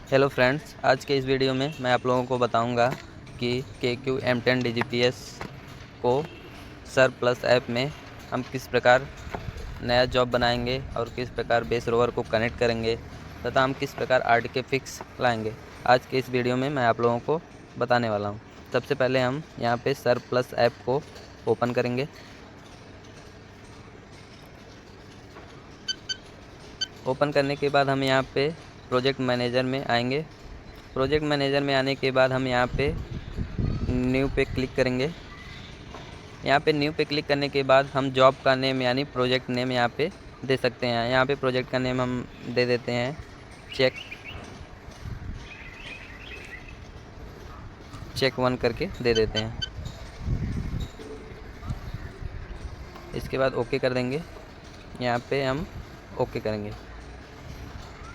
Hello friends, आज के इस वीडियो में मैं आप लोगों को बताऊंगा कि KQ-M10 DGPS को सर प्लस ऐप में हम किस प्रकार नया जॉब बनाएंगे और किस प्रकार बेस रोवर को कनेक्ट करेंगे तथा हम किस प्रकार RTK फिक्स लाएंगे। आज के इस वीडियो में मैं आप लोगों को बताने वाला हूं। सबसे पहले हम यहां पे सर प्लस ऐप को ओपन करेंगे। ओपन करने के बाद हम यहाँ पे प्रोजेक्ट मैनेजर में आएंगे। प्रोजेक्ट मैनेजर में आने के बाद हम यहाँ पे न्यू पे क्लिक करेंगे। यहाँ पे न्यू पे क्लिक करने के बाद हम जॉब का नेम यानी प्रोजेक्ट नेम यहाँ पे दे सकते हैं। यहाँ पे प्रोजेक्ट का नेम हम दे देते हैं चेक 1 करके दे देते हैं। इसके बाद ओके कर देंगे। यहाँ पे हम ओके करेंगे।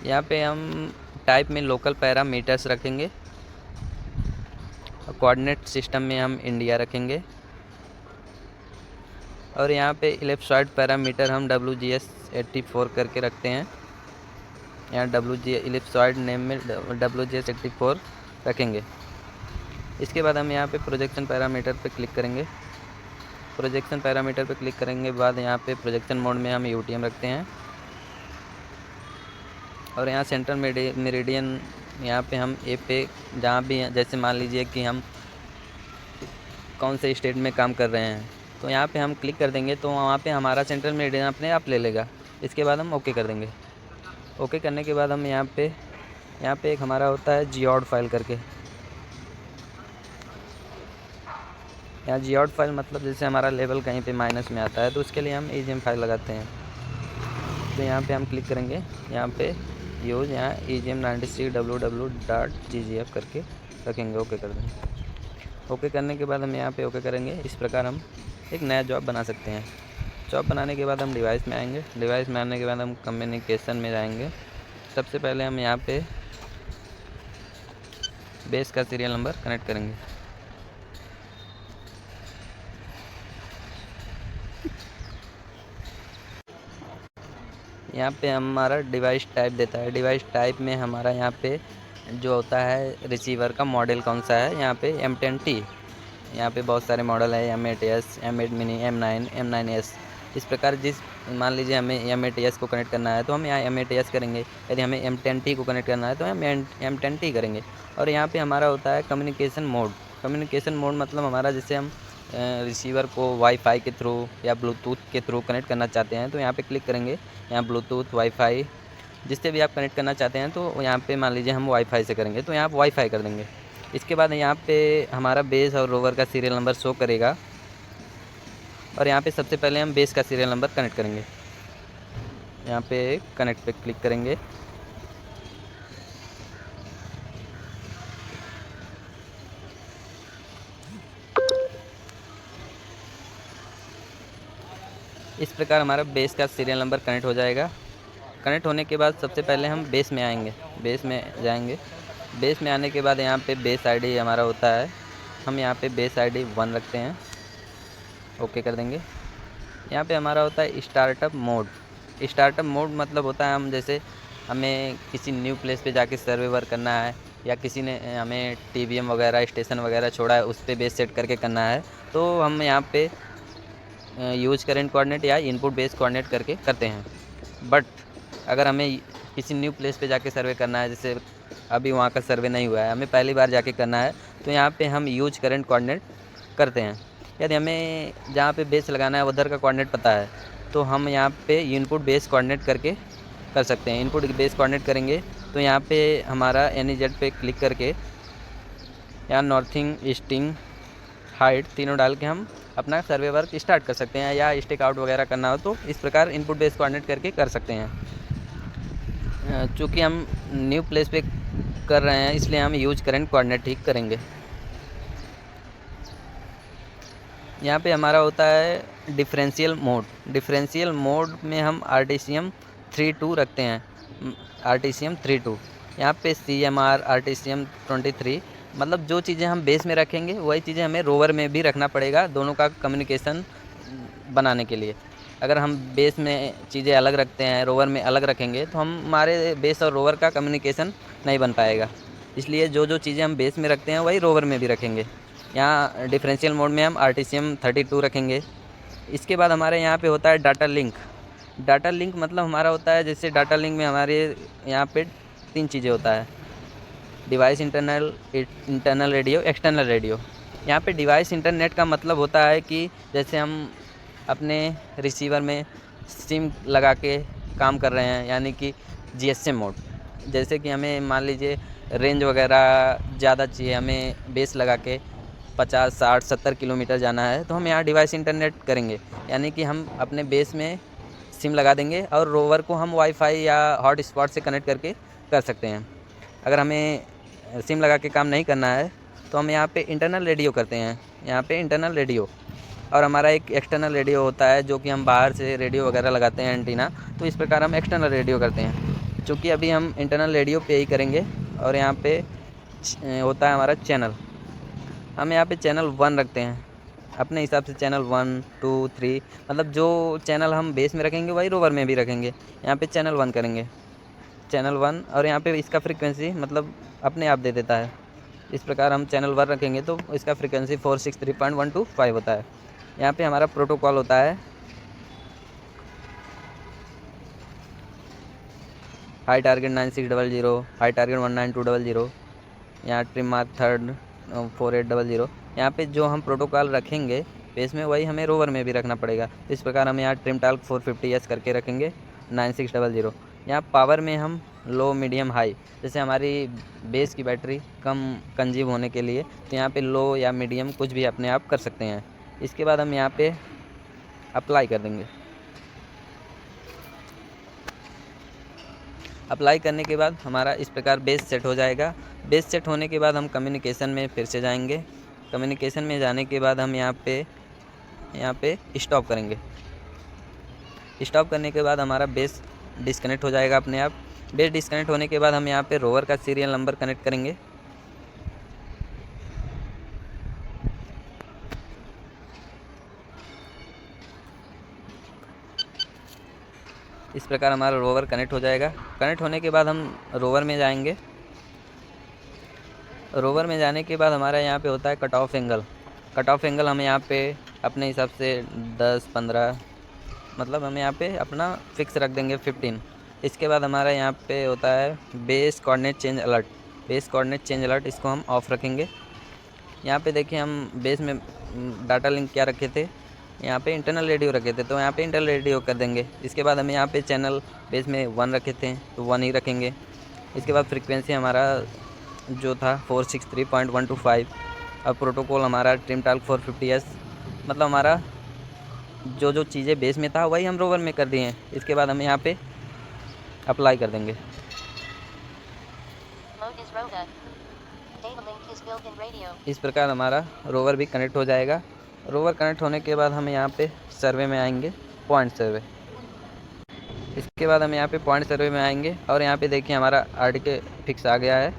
यहाँ पे हम टाइप में लोकल पैरामीटर्स रखेंगे और कोऑर्डिनेट सिस्टम में हम इंडिया रखेंगे और यहाँ पे इलिप्सॉइड पैरामीटर हम WGS84 करके रखते हैं। यहाँ इलिप्सॉइड नेम में WGS84 रखेंगे। इसके बाद हम यहाँ पे प्रोजेक्शन पैरामीटर पे क्लिक करेंगे। प्रोजेक्शन पैरामीटर पे क्लिक करेंगे बाद यहाँ पे प्रोजेक्शन मोड में हम UTM रखते हैं और यहाँ सेंटर मेरिडियन यहाँ पे हम ए पे जहाँ भी जैसे मान लीजिए कि हम कौन से स्टेट में काम कर रहे हैं तो यहाँ पे हम क्लिक कर देंगे तो वहाँ पे हमारा सेंट्रल मेरिडियन अपने आप ले लेगा। इसके बाद हम ओके कर देंगे। ओके करने के बाद हम यहाँ पे एक हमारा होता है जियोड फाइल करके। यहाँ जियोड फाइल मतलब जैसे हमारा लेवल कहीं पे माइनस में आता है तो उसके लिए हम EGM फाइल लगाते हैं। तो यहाँ पे हम क्लिक करेंगे। यहाँ पे यूज यहाँ EGM96ww.ggf करके रखेंगे। ओके कर देंगे। ओके करने के बाद हम यहाँ पे ओके करेंगे। इस प्रकार हम एक नया जॉब बना सकते हैं। जॉब बनाने के बाद हम डिवाइस में आएंगे। डिवाइस में आने के बाद हम कम्युनिकेशन में जाएंगे। सबसे पहले हम यहाँ पे बेस का सीरियल नंबर कनेक्ट करेंगे। यहाँ पे हमारा डिवाइस टाइप देता है। डिवाइस टाइप में हमारा यहाँ पे जो होता है रिसीवर का मॉडल कौन सा है, यहाँ पे M10T। यहाँ पे बहुत सारे मॉडल है M8S, M8 mini, M9, M9S। इस प्रकार जिस मान लीजिए हमें M8S को कनेक्ट करना है तो हम यहाँ M8S करेंगे। यदि हमें M10T को कनेक्ट करना है तो हम M10T करेंगे। और यहाँ पे हमारा होता है कम्युनिकेशन मोड। कम्युनिकेशन मोड मतलब हमारा जैसे हम रिसीवर को वाईफाई के थ्रू या ब्लूटूथ के थ्रू कनेक्ट करना चाहते हैं तो यहाँ पे क्लिक करेंगे। यहाँ ब्लूटूथ, वाईफाई जिससे भी आप कनेक्ट करना चाहते हैं तो यहाँ पे मान लीजिए हम वाईफाई से करेंगे तो यहाँ आप वाईफाई कर देंगे। इसके बाद यहाँ पे हमारा बेस और रोवर का सीरियल नंबर शो करेगा और यहाँ पे सबसे पहले हम बेस का सीरियल नंबर कनेक्ट करेंगे। यहाँ पे कनेक्ट पे क्लिक करेंगे। इस प्रकार हमारा बेस का सीरियल नंबर कनेक्ट हो जाएगा। कनेक्ट होने के बाद सबसे पहले हम बेस में आएंगे। बेस में जाएंगे। बेस में आने के बाद यहाँ पे बेस आईडी हमारा होता है। हम यहाँ पे बेस आईडी 1 रखते हैं। ओके कर देंगे। यहाँ पे हमारा होता है स्टार्टअप मोड। स्टार्टअप मोड मतलब होता है हम जैसे हमें किसी न्यू प्लेस पे जाके सर्वे वर्क करना है या किसी ने हमें TBM वगैरह स्टेशन वगैरह छोड़ा है उस पर बेस सेट करके करना है तो हम यहाँ पे यूज करेंट कोऑर्डिनेट या इनपुट बेस कोऑर्डिनेट करके करते हैं। बट अगर हमें किसी न्यू प्लेस पे जाके सर्वे करना है, जैसे अभी वहाँ का सर्वे नहीं हुआ है, हमें पहली बार जाके करना है तो यहाँ पे हम यूज करेंट कोऑर्डिनेट करते हैं। यदि हमें जहाँ पे बेस लगाना है उधर का कोऑर्डिनेट पता है तो हम यहाँ पे इनपुट बेस कोऑर्डिनेट करके कर सकते हैं। इनपुट बेस कोऑर्डिनेट करेंगे तो यहाँ पे हमारा NEZ पे क्लिक करके यहाँ नॉर्थिंग, ईस्टिंग, हाइट तीनों डाल के हम अपना सर्वे वर्क स्टार्ट कर सकते हैं या स्टिक आउट वगैरह करना हो तो इस प्रकार इनपुट बेस कोऑर्डिनेट करके कर सकते हैं। चूँकि हम न्यू प्लेस पे कर रहे हैं इसलिए हम यूज करेंट कोऑर्डिनेट ठीक करेंगे। यहाँ पे हमारा होता है डिफरेंशियल मोड। डिफरेंशियल मोड में हम RTCM 32 रखते हैं। RTCM 32 यहाँ पे CMR RTCM 23 मतलब जो चीज़ें हम बेस में रखेंगे वही चीज़ें हमें रोवर में भी रखना पड़ेगा दोनों का कम्युनिकेशन बनाने के लिए। अगर हम बेस में चीज़ें अलग रखते हैं, रोवर में अलग रखेंगे, तो हमारे बेस और रोवर का कम्युनिकेशन नहीं बन पाएगा। इसलिए जो जो चीज़ें हम बेस में रखते हैं वही रोवर में भी रखेंगे। यहाँ डिफरेंशियल मोड में हम RTCM32 रखेंगे। इसके बाद हमारे यहाँ पे होता है डाटा लिंक। डाटा लिंक मतलब हमारा होता है, जैसे डाटा लिंक में हमारे यहाँ पे 3 चीज़ें होता है, device internal radio, external radio. यहाँ पे डिवाइस इंटरनेट का मतलब होता है कि जैसे हम अपने रिसीवर में सिम लगा के काम कर रहे हैं, यानी कि GSM मोड। जैसे कि हमें मान लीजिए रेंज वगैरह ज़्यादा चाहिए, हमें बेस लगा के 50, 60, 70 किलोमीटर जाना है, तो हम यहाँ डिवाइस इंटरनेट करेंगे, यानी कि हम अपने बेस में सिम लगा देंगे और रोवर को हम वाईफाई या हॉटस्पॉट से कनेक्ट करके कर सकते हैं। अगर हमें सिम लगा के काम नहीं करना है तो हम यहाँ पे इंटरनल रेडियो करते हैं, यहाँ पे इंटरनल रेडियो। और हमारा एक एक्सटर्नल रेडियो होता है जो कि हम बाहर से रेडियो वगैरह लगाते हैं एंटीना, तो इस प्रकार हम एक्सटर्नल रेडियो करते हैं। चूँकि अभी हम इंटरनल रेडियो पे ही करेंगे। और यहाँ पे होता है हमारा चैनल, हम यहाँ पे चैनल 1 रखते हैं अपने हिसाब से। चैनल 1, 2, 3 मतलब जो चैनल हम बेस में रखेंगे वही रोवर में भी रखेंगे। यहाँ पे चैनल 1 करेंगे, चैनल 1। और यहाँ पे इसका फ्रीक्वेंसी मतलब अपने आप दे देता है। इस प्रकार हम चैनल 1 रखेंगे तो इसका फ्रीक्वेंसी 463.125 होता है। यहाँ पे हमारा प्रोटोकॉल होता है हाई टारगेट 9600, हाई टारगेट 19200, यहाँ ट्रिम मार्क 3 4800। यहाँ पे जो हम प्रोटोकॉल रखेंगे बेस में वही हमें रोवर में भी रखना पड़ेगा। इस प्रकार हम यहाँ ट्रिम टाल्क 450S करके रखेंगे 9600। यहाँ पावर में हम लो, मीडियम, हाई, जैसे हमारी बेस की बैटरी कम कंज्यूम होने के लिए, तो यहाँ पे लो या मीडियम कुछ भी अपने आप कर सकते हैं। इसके बाद हम यहाँ पे अप्लाई कर देंगे। अप्लाई करने के बाद हमारा इस प्रकार बेस सेट हो जाएगा। बेस सेट होने के बाद हम कम्युनिकेशन में फिर से जाएंगे। कम्युनिकेशन में जाने के बाद हम यहाँ पे स्टॉप करेंगे। स्टॉप करने के बाद हमारा बेस डिस्कनेक्ट हो जाएगा अपने आप। बेस डिस्कनेक्ट होने के बाद हम यहाँ पे रोवर का सीरियल नंबर कनेक्ट करेंगे। इस प्रकार हमारा रोवर कनेक्ट हो जाएगा। कनेक्ट होने के बाद हम रोवर में जाएंगे। रोवर में जाने के बाद हमारा यहाँ पे होता है cut off angle. Cut off angle हम यहाँ पे अपने हिसाब से 10, 15 मतलब हम यहाँ पे अपना फिक्स रख देंगे 15। इसके बाद हमारा यहाँ पे होता है base coordinate change alert. Base coordinate change alert इसको हम ऑफ़ रखेंगे। यहाँ पे देखिए हम बेस में डाटा लिंक क्या रखे थे, यहाँ पे इंटरनल रेडियो रखे थे, तो यहाँ पे इंटरनल रेडियो कर देंगे। इसके बाद हमें यहाँ पे चैनल बेस में 1 रखे थे तो 1 ही रखेंगे। इसके बाद फ्रीक्वेंसी हमारा जो था 463.125 और प्रोटोकॉल हमारा ट्रिम टाल्क 450S। मतलब हमारा जो जो चीज़ें बेस में था वही हम रोवर में कर दिए हैं। इसके बाद हम यहाँ पे अप्लाई कर देंगे। इस प्रकार हमारा रोवर भी कनेक्ट हो जाएगा। रोवर कनेक्ट होने के बाद हम यहाँ पे सर्वे में आएंगे, पॉइंट सर्वे। इसके बाद हम यहाँ पे पॉइंट सर्वे में आएंगे और यहाँ पे देखिए हमारा RTK फिक्स आ गया है।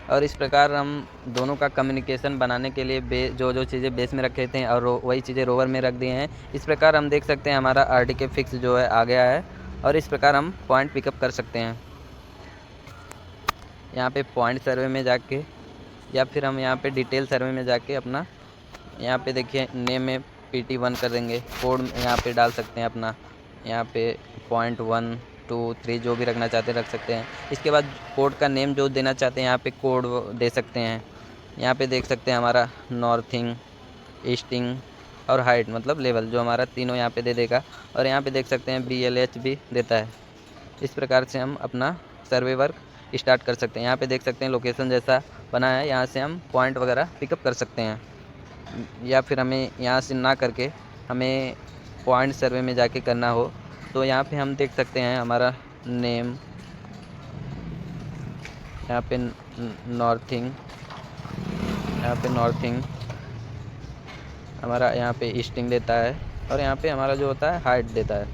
और इस प्रकार हम दोनों का कम्युनिकेशन बनाने के लिए जो जो चीज़ें बेस में रखे थे और वही चीज़ें रोवर में रख दिए हैं। इस प्रकार हम देख सकते हैं हमारा RTK फिक्स जो है आ गया है और इस प्रकार हम पॉइंट पिकअप कर सकते हैं। यहाँ पे पॉइंट सर्वे में जाके या फिर हम यहाँ पे डिटेल सर्वे में जाके अपना यहाँ पे देखिए नेम में PT1 कर देंगे। कोड यहाँ पे डाल सकते हैं अपना, यहाँ पे 0.1, 2, 3 जो भी रखना चाहते हैं रख सकते हैं। इसके बाद कोड का नेम जो देना चाहते हैं यहाँ पे कोड दे सकते हैं। यहाँ पे देख सकते हैं हमारा नॉर्थिंग, ईस्टिंग और हाइट मतलब लेवल जो हमारा तीनों यहाँ पे दे देगा। और यहाँ पे देख सकते हैं BLH भी देता है। इस प्रकार से हम अपना सर्वे वर्क स्टार्ट कर सकते हैं। यहाँ पे देख सकते हैं लोकेशन जैसा बना है, यहाँ से हम पॉइंट वगैरह पिकअप कर सकते हैं। या फिर हमें यहाँ से ना करके हमें पॉइंट सर्वे में जाके करना हो तो यहाँ पे हम देख सकते हैं हमारा नेम, यहाँ पे नॉर्थिंग, यहाँ पे नॉर्थिंग हमारा, यहाँ पे ईस्टिंग देता है और यहाँ पे हमारा जो होता है हाइट देता है।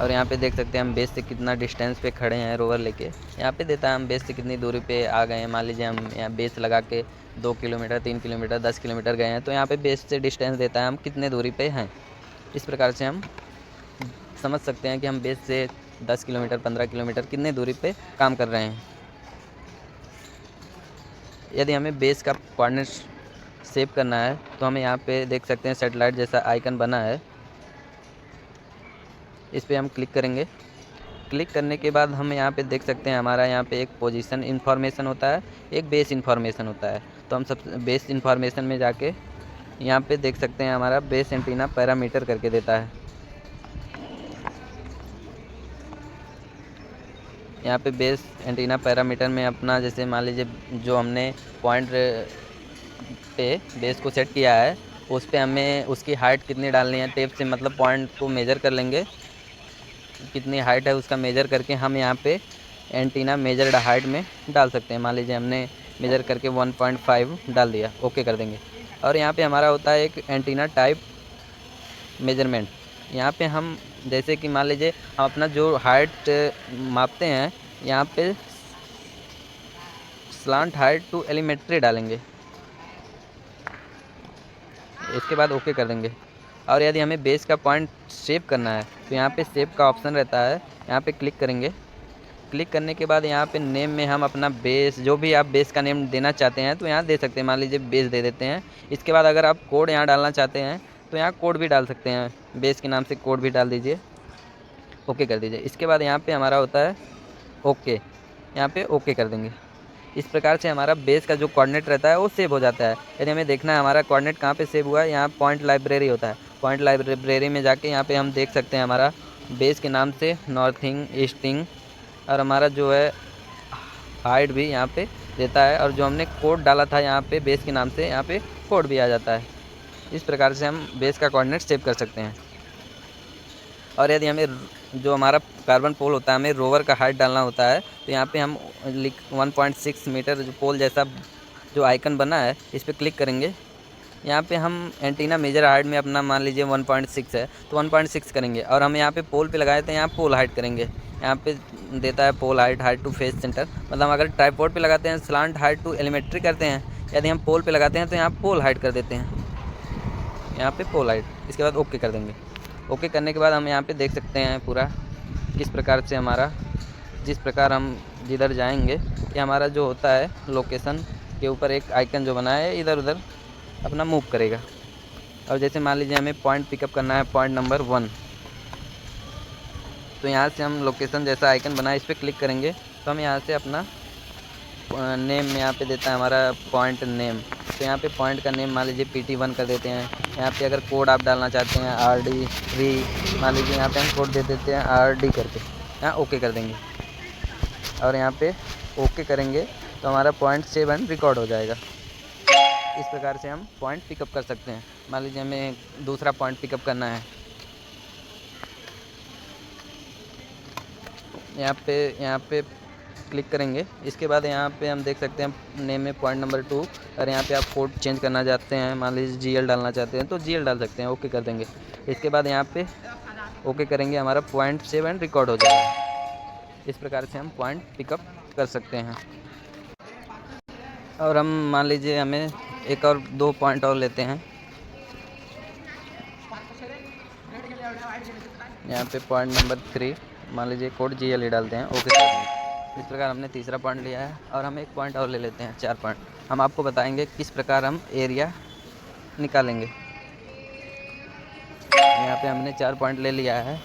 और यहाँ पे देख सकते हैं हम बेस से कितना डिस्टेंस पे खड़े हैं रोवर लेके। यहाँ पे देता है हम बेस से कितनी दूरी पे आ गए हैं। मान लीजिए हम यहाँ बेस लगा के 2 किलोमीटर, 3 किलोमीटर, 10 किलोमीटर गए हैं, तो यहाँ पे बेस से डिस्टेंस देता है हम कितने दूरी पे हैं। इस प्रकार से हम समझ सकते हैं कि हम बेस से 10 किलोमीटर, 15 किलोमीटर कितने दूरी पे काम कर रहे हैं। यदि हमें बेस का कोऑर्डिनेट सेव करना है तो हमें यहाँ पे देख सकते हैं सैटेलाइट जैसा आइकन बना है, इस पर हम क्लिक करेंगे। क्लिक करने के बाद हम यहाँ पे देख सकते हैं हमारा यहाँ पे एक पोजीशन इन्फॉर्मेशन होता है, एक बेस इन्फॉर्मेशन होता है। तो हम सब बेस इन्फॉर्मेशन में जाके यहाँ पे देख सकते हैं हमारा बेस एंटीना पैरामीटर करके देता है। यहाँ पे बेस एंटीना पैरामीटर में अपना जैसे मान लीजिए जो हमने पॉइंट पे बेस को सेट किया है उस पे हमें उसकी हाइट कितनी डालनी है, टेप से मतलब पॉइंट को मेज़र कर लेंगे, कितनी हाइट है उसका मेज़र करके हम यहाँ पे एंटीना मेजर्ड हाइट में डाल सकते हैं। मान लीजिए हमने मेज़र करके 1.5 डाल दिया, ओके कर देंगे। और यहाँ पे हमारा होता है एक एंटीना टाइप मेजरमेंट। यहाँ पे हम जैसे कि मान लीजिए हम अपना जो हाइट मापते हैं यहाँ पे स्लांट हाइट टू एलिमेट्री डालेंगे, इसके बाद ओके कर देंगे। और यदि हमें बेस का पॉइंट सेव करना है तो यहाँ पे सेव का ऑप्शन रहता है, यहाँ पे क्लिक करेंगे। क्लिक करने के बाद यहाँ पे नेम में हम अपना बेस, जो भी आप बेस का नेम देना चाहते हैं तो यहाँ दे सकते हैं। मान लीजिए बेस दे देते हैं। इसके बाद अगर आप कोड यहाँ डालना चाहते हैं तो यहाँ कोड भी डाल सकते हैं, बेस के नाम से कोड भी डाल दीजिए, ओके कर दीजिए। इसके बाद यहाँ पे हमारा होता है ओके, यहाँ पे ओके कर देंगे। इस प्रकार से हमारा बेस का जो कोऑर्डिनेट रहता है वो सेव हो जाता है। यदि हमें देखना है हमारा कोऑर्डिनेट कहाँ पे सेव हुआ है, यहाँ पॉइंट लाइब्रेरी होता है। पॉइंट लाइब्रेरी में जाके यहाँ पे हम देख सकते हैं हमारा बेस के नाम से नॉर्थिंग, ईस्टिंग और हमारा जो है हाइट भी यहाँ पे देता है। और जो हमने कोड डाला था यहाँ पे बेस के नाम से, यहाँ पे कोड भी आ जाता है। इस प्रकार से हम बेस का कोऑर्डिनेट सेव कर सकते हैं। और यदि हमें जो हमारा कार्बन पोल होता है हमें रोवर का हाइट डालना होता है तो यहाँ पे हम 1.6 मीटर जो पोल जैसा जो आइकन बना है इस पर क्लिक करेंगे। यहाँ पे हम एंटीना मेजर हाइट में अपना मान लीजिए 1.6 है तो 1.6 करेंगे। और हम यहाँ पे पोल पे लगाए थे, यहाँ पोल हाइट करेंगे। यहाँ पे देता है पोल हाइट टू फेस सेंटर, मतलब अगर ट्राइपॉड पे लगाते हैं स्लांट हाइट टू एलिमेट्री करते हैं, यदि हम पोल पे लगाते हैं तो यहाँ पोल हाइट कर देते हैं, यहाँ पे पोल हाइट। इसके बाद ओके कर देंगे। ओके करने के बाद हम यहाँ पे देख सकते हैं पूरा किस प्रकार से हमारा, जिस प्रकार हम जिधर जाएंगे ये हमारा जो होता है लोकेशन के ऊपर एक आइकन जो बना है इधर उधर अपना मूव करेगा। और जैसे मान लीजिए हमें पॉइंट पिकअप करना है पॉइंट नंबर 1, तो यहाँ से हम लोकेशन जैसा आइकन बना है इस पर क्लिक करेंगे तो हम यहाँ से अपना नेम में यहाँ पे देता है हमारा पॉइंट नेम। तो यहाँ पे पॉइंट का नेम मान लीजिए PT1 कर देते हैं। यहाँ पे अगर कोड आप डालना चाहते हैं RD3, मान लीजिए यहाँ पे हम कोड दे देते हैं RD करके, यहाँ ओके कर देंगे। और यहाँ पे ओके करेंगे तो हमारा पॉइंट 7 रिकॉर्ड हो जाएगा। इस प्रकार से हम पॉइंट पिकअप कर सकते हैं। मान लीजिए हमें दूसरा पॉइंट पिकअप करना है, यहाँ पे क्लिक करेंगे। इसके बाद यहाँ पे हम देख सकते हैं नेम में पॉइंट नंबर 2, और यहाँ पे आप कोड चेंज करना चाहते हैं, मान लीजिए GL डालना चाहते हैं तो GL डाल सकते हैं, ओके कर देंगे। इसके बाद यहाँ पे ओके करेंगे, हमारा पॉइंट 7 रिकॉर्ड हो जाएगा। इस प्रकार से हम पॉइंट पिकअप कर सकते हैं। और हम मान लीजिए हमें एक और 2 पॉइंट और लेते हैं। यहाँ पे पॉइंट नंबर 3 मान लीजिए कोड GL डालते हैं, ओके कर देंगे। इस प्रकार हमने तीसरा पॉइंट लिया है। और हम एक पॉइंट और ले लेते हैं, 4 पॉइंट। हम आपको बताएंगे किस प्रकार हम एरिया निकालेंगे। यहाँ पे हमने 4 पॉइंट ले लिया है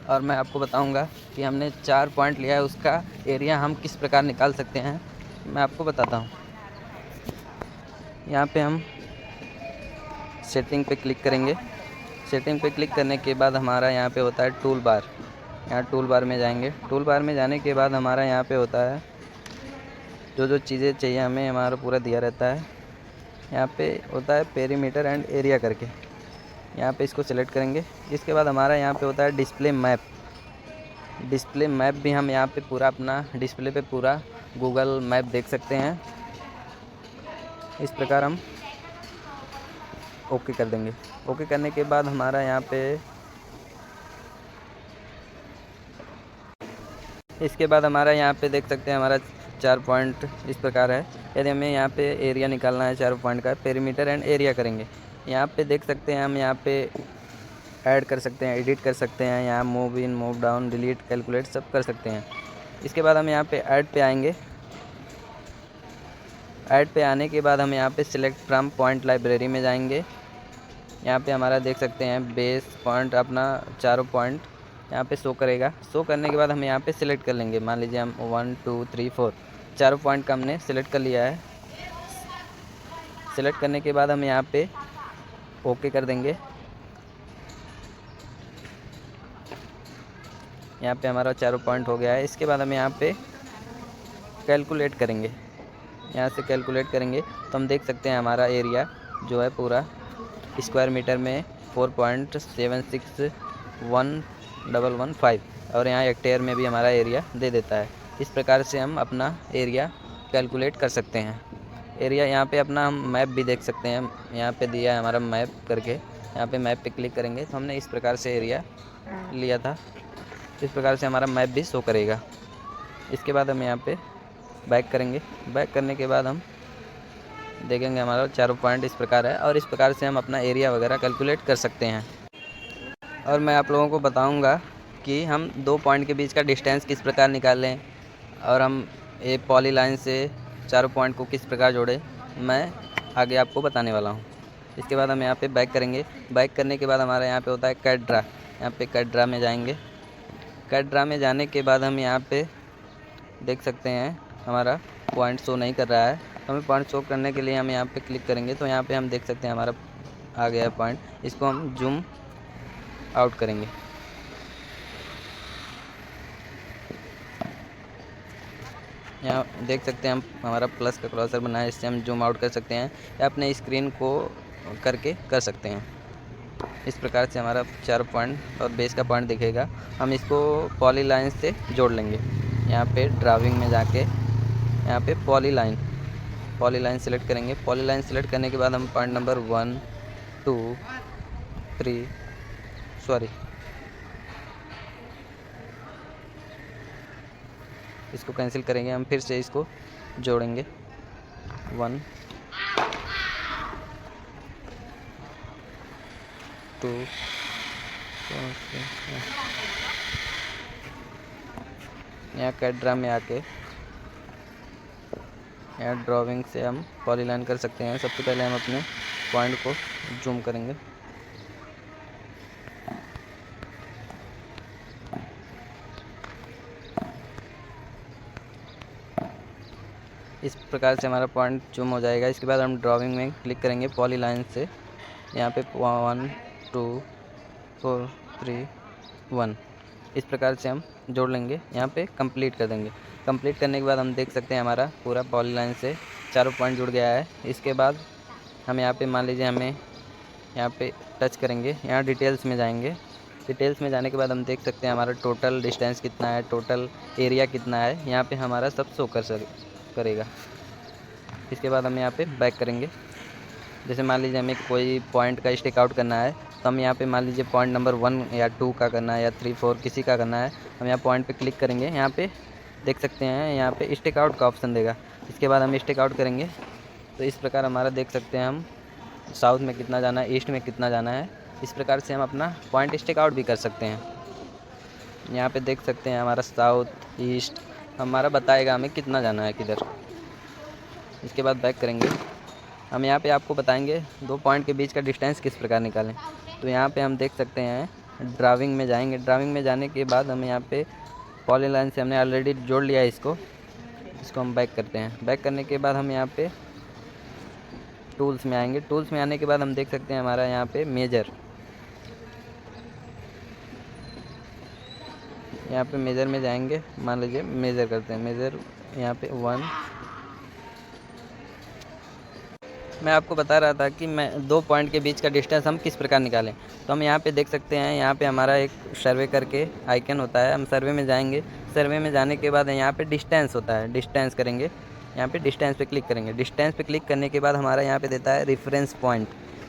और मैं आपको बताऊंगा कि हमने 4 पॉइंट लिया है उसका एरिया हम किस प्रकार निकाल सकते हैं, मैं आपको बताता हूँ। यहाँ पे हम सेटिंग पे क्लिक करेंगे। सेटिंग पे क्लिक करने के बाद हमारा यहाँ पे होता है टूल बार। यहाँ टूल बार में जाएंगे। टूल बार में जाने के बाद हमारा यहाँ पे होता है जो जो चीज़ें चाहिए हमें, हमारा पूरा दिया रहता है। यहाँ पे होता है पेरीमीटर एंड एरिया करके, यहाँ पे इसको सेलेक्ट करेंगे। इसके बाद हमारा यहाँ पे होता है डिस्प्ले मैप। डिस्प्ले मैप भी हम यहाँ पे पूरा अपना डिस्प्ले पे पूरा गूगल मैप देख सकते हैं। इस प्रकार हम ओके कर देंगे। ओके करने के बाद हमारा यहाँ पे इसके बाद हमारा यहाँ पे देख सकते हैं हमारा 4 पॉइंट इस प्रकार है। यदि हमें यहाँ पे एरिया निकालना है 4 पॉइंट का, पेरीमीटर एंड एरिया करेंगे। यहाँ पे देख सकते हैं हम यहाँ पे ऐड कर सकते हैं, एडिट कर सकते हैं, यहाँ move in, move down, delete, calculate सब कर सकते हैं। इसके बाद हम यहाँ पे ऐड पे आएंगे। ऐड पे आने के बाद हम यहाँ पे सिलेक्ट फ्रॉम पॉइंट लाइब्रेरी में जाएंगे। यहाँ पे हमारा देख सकते हैं बेस पॉइंट अपना चारों पॉइंट यहाँ पे शो करेगा। शो करने के बाद हम यहाँ पे सिलेक्ट कर लेंगे। मान लीजिए हम 1 2 3 4 चारों पॉइंट का हमने सिलेक्ट कर लिया है। सिलेक्ट करने के बाद हम यहाँ पे ओके कर देंगे। यहाँ पे हमारा चारों पॉइंट हो गया है। इसके बाद हम यहाँ पे कैलकुलेट करेंगे। यहाँ से कैलकुलेट करेंगे तो हम देख सकते हैं हमारा एरिया जो है पूरा स्क्वायर मीटर में 4.76115 और यहाँ हेक्टेयर में भी हमारा एरिया दे देता है। इस प्रकार से हम अपना एरिया कैलकुलेट कर सकते हैं। एरिया यहाँ पे अपना हम मैप भी देख सकते हैं। यहाँ पे दिया है हमारा मैप करके, यहाँ पे मैप पे क्लिक करेंगे तो हमने इस प्रकार से एरिया लिया था। इस प्रकार से हमारा मैप भी शो करेगा। इसके बाद हम यहाँ पे बैक करेंगे। बैक करने के बाद हम देखेंगे हमारा चारों पॉइंट इस प्रकार है और इस प्रकार से हम अपना एरिया वगैरह कैलकुलेट कर सकते हैं। और मैं आप लोगों को बताऊंगा कि हम 2 पॉइंट के बीच का डिस्टेंस किस प्रकार निकालें और हम ये पॉली लाइन से चारों पॉइंट को किस प्रकार जोड़ें, मैं आगे आपको बताने वाला हूँ। इसके बाद हम यहाँ पे बैक करेंगे। बैक करने के बाद हमारा यहाँ पे होता है कट ड्रा। यहाँ पे कट ड्रा में जाएंगे। कट ड्रा में जाने के बाद हम यहाँ पे देख सकते हैं हमारा पॉइंट शो नहीं कर रहा है। हमें पॉइंट शो करने के लिए हम यहाँ पे क्लिक करेंगे तो यहाँ पे हम देख सकते हैं हमारा आ गया है पॉइंट। इसको हम जूम आउट करेंगे। यहाँ देख सकते हैं हम हमारा प्लस का क्रॉसर बना है, इससे हम जूम आउट कर सकते हैं या अपने स्क्रीन को करके कर सकते हैं। इस प्रकार से हमारा 4 पॉइंट और बेस का पॉइंट दिखेगा। हम इसको पॉली लाइन से जोड़ लेंगे। यहाँ पे ड्राइंग में जाके यहाँ पे पॉली लाइन सेलेक्ट करेंगे। पॉली लाइन सेलेक्ट करने के बाद हम पॉइंट नंबर 1 2 3 इसको कैंसिल करेंगे। हम फिर से इसको जोड़ेंगे 1 2 यहाँ कट ड्रा में आके यहाँ ड्राइंग से हम पॉलीलाइन कर सकते हैं। सबसे पहले हम अपने पॉइंट को जूम करेंगे। इस प्रकार से हमारा पॉइंट जूम हो जाएगा। इसके बाद हम ड्राइंग में क्लिक करेंगे पॉलीलाइन से। यहाँ पे 1 2 4 3 1 इस प्रकार से हम जोड़ लेंगे। यहाँ पे कंप्लीट कर देंगे। कंप्लीट करने के बाद हम देख सकते हैं हमारा पूरा पॉलीलाइन से चारों पॉइंट जुड़ गया है। इसके बाद हम यहाँ पे मान लीजिए हमें यहाँ पे टच करेंगे। यहाँ डिटेल्स में जाएंगे। डिटेल्स में जाने के बाद हम देख सकते हैं हमारा टोटल डिस्टेंस कितना है, टोटल एरिया कितना है, यहाँ पे हमारा सब शो करेगा। इसके बाद हम यहाँ पे बैक करेंगे। जैसे मान लीजिए हमें कोई पॉइंट का स्टिक आउट करना है तो हम यहाँ पे मान लीजिए पॉइंट नंबर 1 या 2 का करना है या 3 4 किसी का करना है। हम यहाँ पॉइंट पे क्लिक करेंगे। यहाँ पे देख सकते हैं यहाँ पे स्टिक आउट का ऑप्शन देगा। इसके बाद हम स्टिक आउट करेंगे तो इस प्रकार हमारा देख सकते हैं हम साउथ में कितना जाना है, ईस्ट में कितना जाना है। इस प्रकार से हम अपना पॉइंट स्टिक आउट भी कर सकते हैं। यहाँ पे देख सकते हैं हमारा साउथ ईस्ट हमारा बताएगा हमें कितना जाना है किधर। इसके बाद बैक करेंगे। हम यहाँ पे आपको बताएंगे 2 पॉइंट के बीच का डिस्टेंस किस प्रकार निकालें। तो यहाँ पे हम देख सकते हैं ड्राइंग में जाएंगे। ड्राइंग में जाने के बाद हम यहाँ पे पॉलीलाइन से हमने ऑलरेडी जोड़ लिया है इसको हम बैक करते हैं। बैक करने के बाद हम यहाँ पे टूल्स में आएंगे। टूल्स में आने के बाद हम देख सकते हैं हमारा यहाँ पे मेजर, यहाँ पे मेजर में जाएंगे। मान लीजिए मेजर करते हैं। मेजर यहाँ पे 1 मैं आपको बता रहा था कि मैं 2 पॉइंट के बीच का डिस्टेंस हम किस प्रकार निकालें। तो हम यहाँ पे देख सकते हैं यहाँ पे हमारा एक सर्वे करके आइकन होता है। हम सर्वे में जाएंगे। सर्वे में जाने के बाद यहाँ पे डिस्टेंस होता है, डिस्टेंस करेंगे। यहाँ पे डिस्टेंस पे क्लिक करेंगे। डिस्टेंस पे क्लिक करने के बाद हमारा यहाँ पे देता है रेफरेंस पॉइंट।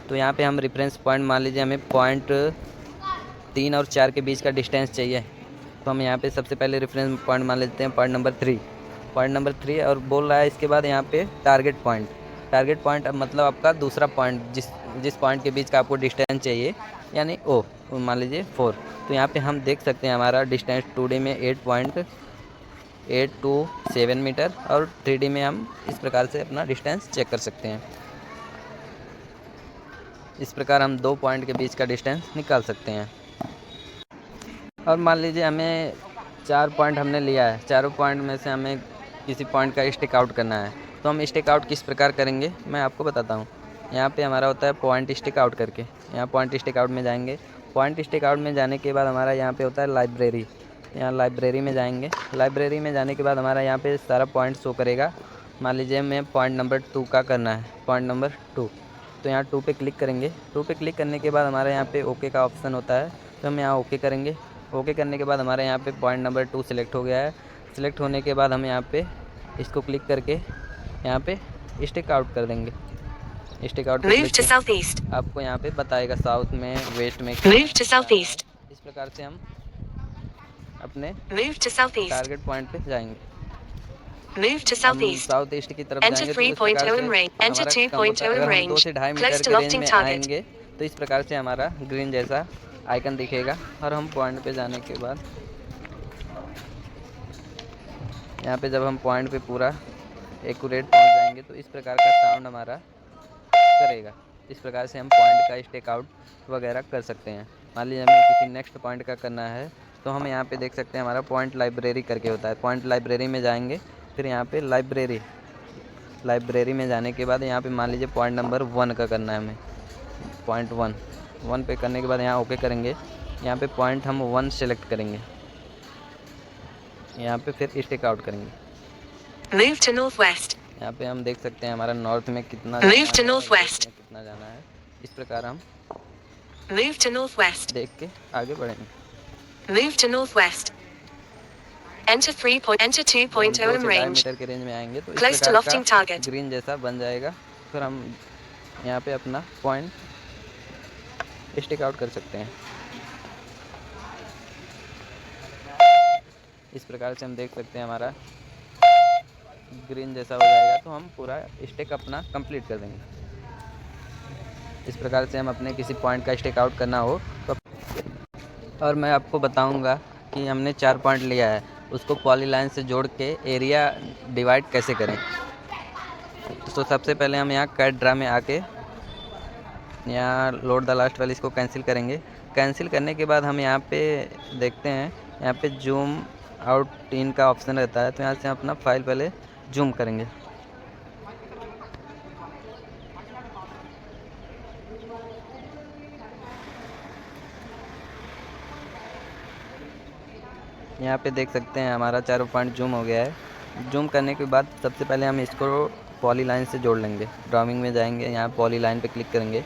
तो यहाँ पे हम रेफरेंस पॉइंट मान लीजिए हमें पॉइंट 3 और 4 के बीच का डिस्टेंस चाहिए तो हम यहाँ पे सबसे पहले रेफरेंस पॉइंट मान लेते हैं पॉइंट नंबर 3, पॉइंट नंबर 3 और बोल रहा है इसके बाद यहाँ पे टारगेट पॉइंट। टारगेट पॉइंट मतलब आपका दूसरा पॉइंट, जिस पॉइंट के बीच का आपको डिस्टेंस चाहिए, यानी ओ मान लीजिए 4। तो यहाँ पे हम देख सकते हैं हमारा डिस्टेंस 2D में 8.827 मीटर और 3D में हम इस प्रकार से अपना डिस्टेंस चेक कर सकते हैं। इस प्रकार हम 2 पॉइंट के बीच का डिस्टेंस निकाल सकते हैं। और मान लीजिए हमें 4 पॉइंट हमने लिया है, चारों पॉइंट में से हमें किसी पॉइंट का स्टिक आउट करना है। तो हम स्टिक आउट किस प्रकार करेंगे मैं आपको बताता हूँ। यहाँ पे हमारा होता है पॉइंट स्टिक आउट करके, यहाँ पॉइंट स्टिक आउट में जाएंगे। पॉइंट स्टिक आउट में जाने के बाद हमारा यहाँ पे होता है लाइब्रेरी, यहाँ लाइब्रेरी में जाएंगे। लाइब्रेरी में जाने के बाद हमारा यहाँ पे सारा पॉइंट शो करेगा। मान लीजिए हमें पॉइंट नंबर 2 का करना है, पॉइंट नंबर 2। तो यहाँ 2 पे क्लिक करेंगे। 2 पे क्लिक करने के बाद हमारा यहाँ पे ओके का ऑप्शन होता है, तो हम यहाँ ओके करेंगे। ओके करने के बाद हमारे यहाँ पे पॉइंट नंबर 2 सिलेक्ट हो गया है। सिलेक्ट होने के बाद हम यहाँ पे इसको क्लिक करके यहाँ पे स्टिक आउट कर देंगे। स्टिक आउट आपको यहाँ पे बताएगा साउथ में, वेस्ट में, इस प्रकार से हम अपने टारगेट पॉइंट पे जाएंगे। हम साउथ ईस्ट की तरफ जाएंगे तो इस प्रकार से हमारा कम होता है। अगर हम 2 से 2.5 मीटर के रेंज में आएंगे तो इस प्रकार से हमारा ग्रीन जैसा आइकन दिखेगा। और हम पॉइंट पे जाने के बाद यहाँ पे जब हम पॉइंट पे पूरा एक्यूरेट पहुँच जाएंगे तो इस प्रकार का साउंड हमारा करेगा। इस प्रकार से हम पॉइंट का स्टेक आउट वगैरह कर सकते हैं। मान लीजिए हमें किसी नेक्स्ट पॉइंट का करना है तो हम यहाँ पे देख सकते हैं हमारा पॉइंट लाइब्रेरी करके होता है। पॉइंट लाइब्रेरी में जाएंगे, फिर यहाँ पे लाइब्रेरी में जाने के बाद यहाँ पे मान लीजिए पॉइंट नंबर 1 का करना है हमें, पॉइंट 1 पे करने के बाद यहाँ ओके करेंगे। यहाँ पे पॉइंट हम 1 सेलेक्ट करेंगे, यहाँ पे फिर स्टिक आउट करेंगे। Move to northwest. यहाँ पे हम देख सकते हैं हमारा नॉर्थ में कितना Move to northwest. कितना जाना है। इस प्रकार हम Move to northwest. देख के आगे बढ़ेंगे। Move to northwest. Enter 2.0 in range. Metre के रेंज में आएंगे तो इस Close to प्रकार lofting का target. ग्रीन जैसा बन जाएगा। फिर हम यहाँ पे अपना पॉइंट स्टिक आउट कर सकते हैं। इस प्रकार से हम देख सकते हैं हमारा ग्रीन जैसा हो जाएगा तो हम पूरा स्टिक अपना कंप्लीट कर देंगे। इस प्रकार से हम अपने किसी पॉइंट का स्टिक आउट करना हो तो। और मैं आपको बताऊंगा कि हमने 4 पॉइंट लिया है, उसको पॉलीलाइन से जोड़ के एरिया डिवाइड कैसे करें। तो सबसे पहले हम यहाँ कैट ड्रा में आके यहाँ लोड द लास्ट वाली इसको कैंसिल करेंगे। कैंसिल करने के बाद हम यहाँ पे देखते हैं, यहाँ पे जूम आउट इन का ऑप्शन रहता है, तो यहाँ से हम अपना फाइल पहले जूम करेंगे। यहाँ पे देख सकते हैं हमारा 4 पॉइंट जूम हो गया है। जूम करने के बाद सबसे पहले हम इसको पॉलीलाइन से जोड़ लेंगे। ड्राइंग में जाएंगे, यहाँ पॉलीलाइन पे क्लिक करेंगे।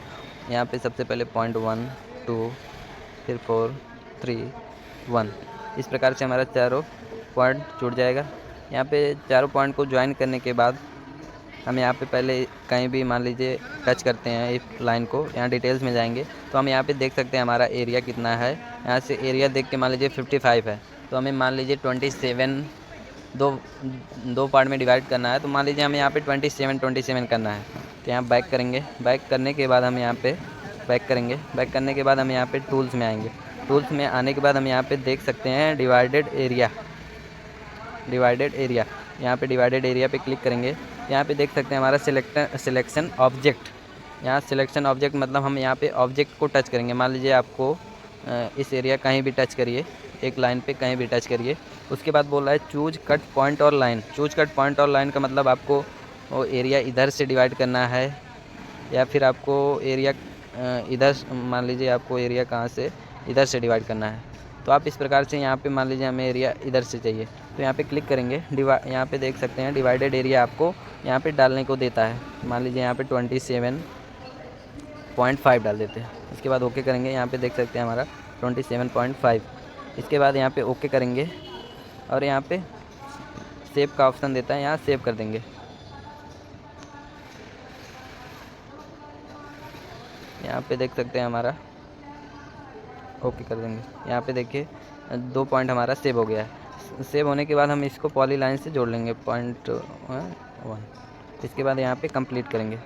यहाँ पे सबसे पहले पॉइंट 1 2 फिर 4 3 1, इस प्रकार से हमारा चारों पॉइंट जुड़ जाएगा। यहाँ पे चारों पॉइंट को ज्वाइन करने के बाद हम यहाँ पे पहले कहीं भी मान लीजिए टच करते हैं इस लाइन को, यहाँ डिटेल्स में जाएंगे तो हम यहाँ पे देख सकते हैं हमारा एरिया कितना है। यहाँ से एरिया देख के मान लीजिए 55 है, तो हमें मान लीजिए 27 दो पार्ट में डिवाइड करना है। तो मान लीजिए हमें यहाँ पे 27 करना है। तो यहाँ बैक करेंगे। बैक करने के बाद हम यहाँ पे बैक करेंगे। बैक करने के बाद हम यहाँ पे टूल्स में आएंगे। टूल्स में आने के बाद हम यहाँ पे देख सकते हैं डिवाइडेड एरिया। यहाँ पे डिवाइडेड एरिया पे क्लिक करेंगे। यहाँ पे देख सकते हैं हमारा सिलेक्शन ऑब्जेक्ट। यहाँ सिलेक्शन ऑब्जेक्ट मतलब हम यहाँ पे ऑब्जेक्ट को टच करेंगे। मान लीजिए आपको इस एरिया कहीं भी टच करिए, एक लाइन पे कहीं भी टच करिए। उसके बाद बोल रहा है चूज कट पॉइंट और लाइन। चूज कट पॉइंट और लाइन का मतलब आपको वो एरिया इधर से डिवाइड करना है या फिर आपको एरिया इधर, मान लीजिए आपको एरिया कहाँ से इधर से डिवाइड करना है। तो आप इस प्रकार से यहाँ पे मान लीजिए हमें एरिया इधर से चाहिए तो यहाँ पे क्लिक करेंगे। यहाँ पे देख सकते हैं डिवाइडेड एरिया आपको यहाँ पे डालने को देता है। मान लीजिए यहाँ पे 27.5 डाल देते हैं। इसके बाद ओके करेंगे। यहाँ पे देख सकते हैं हमारा 27.5। इसके बाद यहाँ पे ओके करेंगे और यहाँ पे सेव का ऑप्शन देता है, यहाँ सेव कर देंगे। यहाँ पे देख सकते हैं हमारा ओके कर देंगे। यहाँ पे देखिए 2 पॉइंट हमारा सेव हो गया है। सेव होने के बाद हम इसको पॉली लाइन से जोड़ लेंगे पॉइंट 1। इसके बाद यहाँ पे कंप्लीट करेंगे।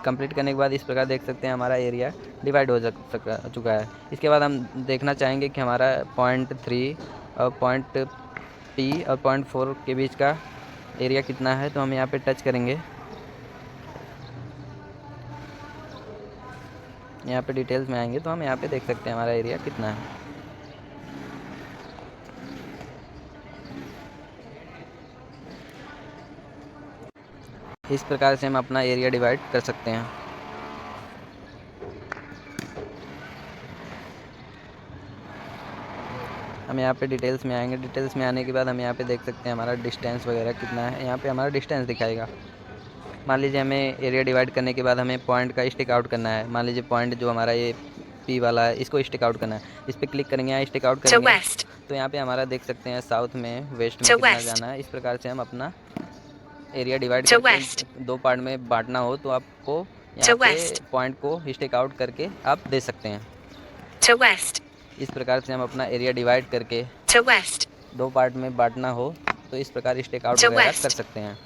कंप्लीट करने के बाद इस प्रकार देख सकते हैं हमारा एरिया डिवाइड हो चुका है। इसके बाद हम देखना चाहेंगे कि हमारा पॉइंट 3 और पॉइंट P और पॉइंट 4 के बीच का एरिया कितना है, तो हम यहाँ पे टच करेंगे। यहाँ पे डिटेल्स में आएंगे तो हम यहाँ पे देख सकते हैं हमारा एरिया कितना है। इस प्रकार से हम अपना एरिया डिवाइड कर सकते हैं। हम यहाँ पे डिटेल्स में आएंगे। डिटेल्स में आने के बाद हम यहाँ पे देख सकते हैं हमारा डिस्टेंस वगैरह कितना है। यहाँ पे हमारा डिस्टेंस दिखाएगा। मान लीजिए हमें एरिया डिवाइड करने के बाद हमें पॉइंट का स्टिक आउट करना है। मान लीजिए पॉइंट जो हमारा ये P वाला है, इसको स्टिक आउट करना है। इस पर क्लिक करेंगे, यहाँ स्टिक आउट To करेंगे west. तो यहाँ पे हमारा देख सकते हैं साउथ में, वेस्ट में To कितना west. जाना है। इस प्रकार से हम अपना एरिया डिवाइड To करके west. 2 पार्ट में बांटना हो तो आपको यहाँ To पे west. पॉइंट को स्टिक आउट करके आप दे सकते हैं। To west. इस प्रकार से हम अपना एरिया डिवाइड करके To west. 2 पार्ट में बांटना हो तो इस प्रकार स्टिक आउट To वगैरह west. कर सकते हैं।